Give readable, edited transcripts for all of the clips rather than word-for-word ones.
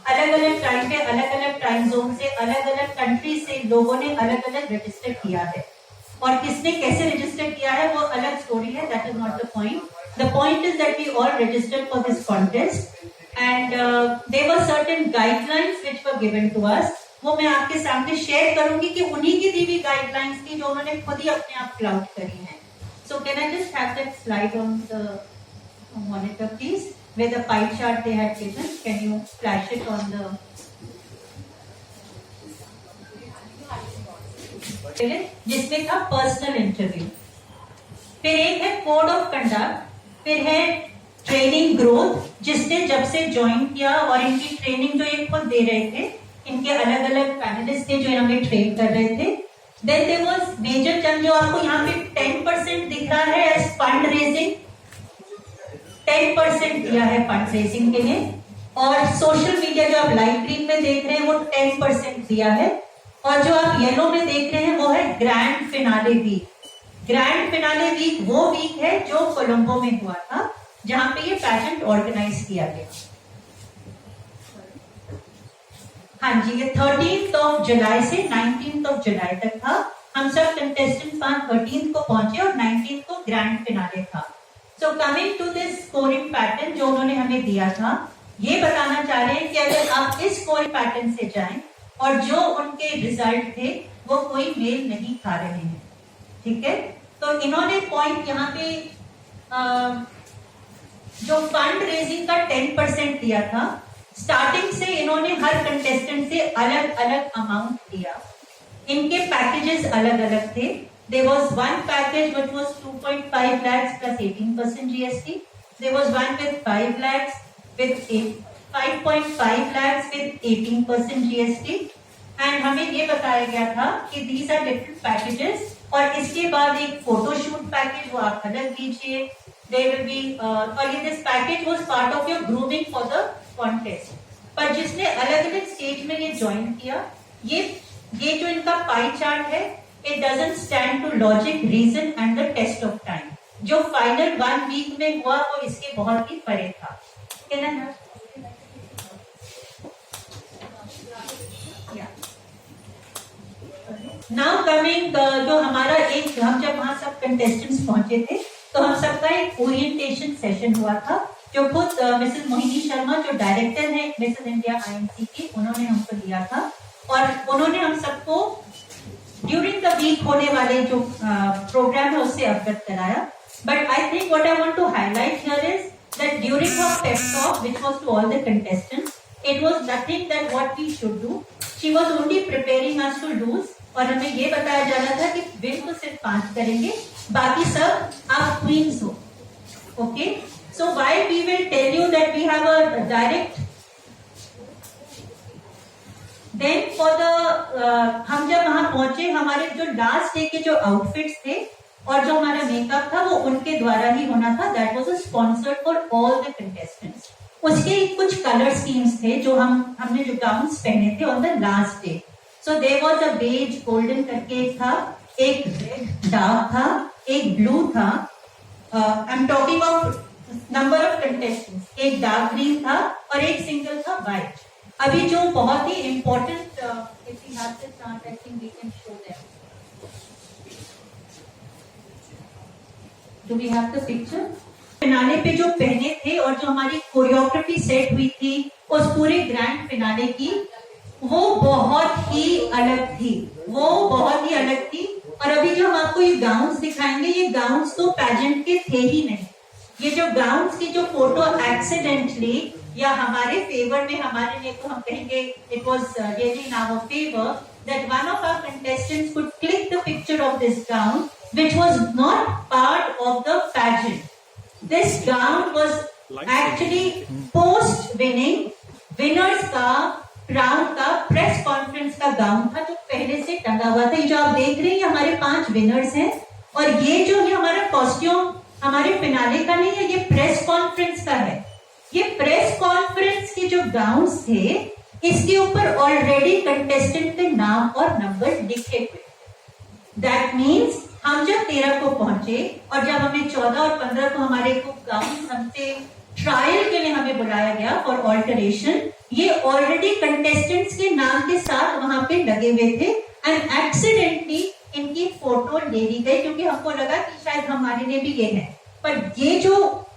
अलग अलग टाइम पे अलग अलग टाइम जोन से अलग अलग कंट्री से लोगों ने अलग अलग रजिस्टर किया है, और किसने कैसे रजिस्टर किया है वो अलग स्टोरी है. That is not the point. The point is that we all registered for this contest and there were certain guidelines which were given to us. वो मैं आपके सामने शेयर करूंगी कि उन्हीं की दी हुई गाइडलाइंस थी जो उन्होंने खुद ही अपने आप फिल आउट करी है. So can I just have that slide on the monitor please, where the pie chart they had given. Can you flash it on the जिसमें था पर्सनल इंटरव्यू, फिर एक है कोड ऑफ कंडक्ट, फिर है training growth जिसने जब से ज्वाइन किया, और इनकी ट्रेनिंग जो ये खुद दे रहे थे, इनके अलग अलग पैनलिस्ट थे जो हमें ट्रेन कर रहे थे. Then there was major chunk जो आपको यहाँ पे 10% दिख रहा है एज फंड रेजिंग, 10% दिया है फंड रेजिंग के लिए. और सोशल मीडिया जो आप लाइट ग्रीन में देख रहे हैं वो 10% दिया है, और जो आप येलो में देख रहे हैं वो है grand finale week. Grand finale week वो वीक है जो कोलंबो में हुआ था, जहां पे ये पैजेंट ऑर्गेनाइज किया गया. हाँ जी, ये 13 जुलाई से 19 जुलाई तक था. हम सब कंटेस्टेंट 13 को पहुंचे और 19 को ग्रैंड फिनाले था. So coming to this scoring pattern जो उन्होंने हमें दिया था, ये बताना चाह रहे हैं कि अगर आप इस स्कोरिंग पैटर्न से जाएं और जो उनके रिजल्ट थे वो कोई मेल नहीं खा रहे हैं, ठीक है. तो इन्होंने पॉइंट यहाँ पे जो फंड रेजिंग का 10% दिया था, स्टार्टिंग से इन्होंने हर कंटेस्टेंट से अलग अलग अमाउंट लिया. इनके पैकेजेस अलग अलग थे. There was one package which was 2.5 lakhs plus 18% GST. There was one with 5 lakhs with 5.5 lakhs with 18% GST. And हमें ये बताया गया था कि these are different packages. और इसके बाद एक फोटोशूट पैकेज वो आप अलग लीजिए. There will be और this package was part of your grooming for the contest. पर जिसने अलग अलग स्टेज में ये ज्वाइन किया, ये जो इनका पाई चार्ट है, it doesn't stand to logic, reason and the test of time. जो फाइनल 1 वीक में हुआ वो इसके बहुत ही परे था. नाउ कमिंग जो हमारा एक, हम जब वहां सब कंटेस्टेंट्स पहुंचे थे तो हम सबका एक ओरिएंटेशन सेशन हुआ था, जो खुद मिसेस मोहिनी शर्मा जो डायरेक्टर है मिसेस इंडिया IMC की, उन्होंने हमको दिया था. और उन्होंने हम सबको ड्यूरिंग द वीक होने वाले जो प्रोग्राम है उससे अवगत कराया. But I think what I want to highlight here is that during her pep talk which was to all the contestants, it was nothing that what we should do. She was only preparing us to lose, और हमें ये बताया जा रहा था कि win तो सिर्फ 5 करेंगे, बाकी सब आप क्वींस हो. Okay, so why we will tell you that we have a direct. Then for the हम जब वहां पहुंचे, हमारे जो लास्ट डे के जो आउटफिट्स थे और जो हमारा मेकअप था वो उनके द्वारा ही होना था. That was sponsored for all the contestants. उसके कुछ कलर स्कीम्स थे जो हमने जो गाउन्स पहने थे on the last day. So there was a beige golden करके एक था, एक रेड डार्क था, एक ब्लू था. I am talking of number of contestants. एक डार्क ग्रीन था और एक सिंगल था व्हाइट. अभी जो बहुत ही important do we have the picture. Finale पे जो पहने थे और जो हमारी कोरियोग्राफी सेट हुई थी उस पूरे ग्रैंड फिनाले की, वो बहुत ही अलग थी. वो बहुत ही अलग थी. और अभी जो हम आपको ये गाउन्स दिखाएंगे, ये गाउन्स तो पैजेंट के थे ही नहीं. ये जो गाउन्स की जो फोटो एक्सीडेंटली या हमारे फेवर में, हमारे लिए तो हम कहेंगे it was really in our favour that one of our contestants could click the picture of this gown which was not part of the pageant. This gown was actually post winning winners का crown का press conference का gown था जो पहले से टंगा हुआ था. ये जो आप देख रहे हैं ये हमारे 5 विनर्स हैं, और ये जो है हमारा कॉस्ट्यूम हमारे फिनाले का नहीं है, ये प्रेस कॉन्फ्रेंस का है. ये प्रेस कॉन्फ्रेंस के जो गाउन्स थे इसके ऊपर ऑलरेडी कंटेस्टेंट के नाम और नंबर लिखे हुए. दैट मीन्स हम जब 13 को पहुंचे और जब हमें 14 और 15 को हमारे कुछ गाउन हमसे ट्रायल के लिए हमें बुलाया गया फॉर ऑल्टरेशन, ये ऑलरेडी कंटेस्टेंट्स के नाम के साथ वहां पे लगे हुए थे एंड एक्सीडेंटली इनकी फोटो ले ली गई क्योंकि हमको लगा कि शायद हमारे लिए भी ये है, पर ये जो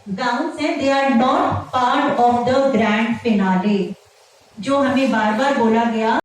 गाउन्स हैं they are not part of the grand finale. जो हमें बार बार बोला गया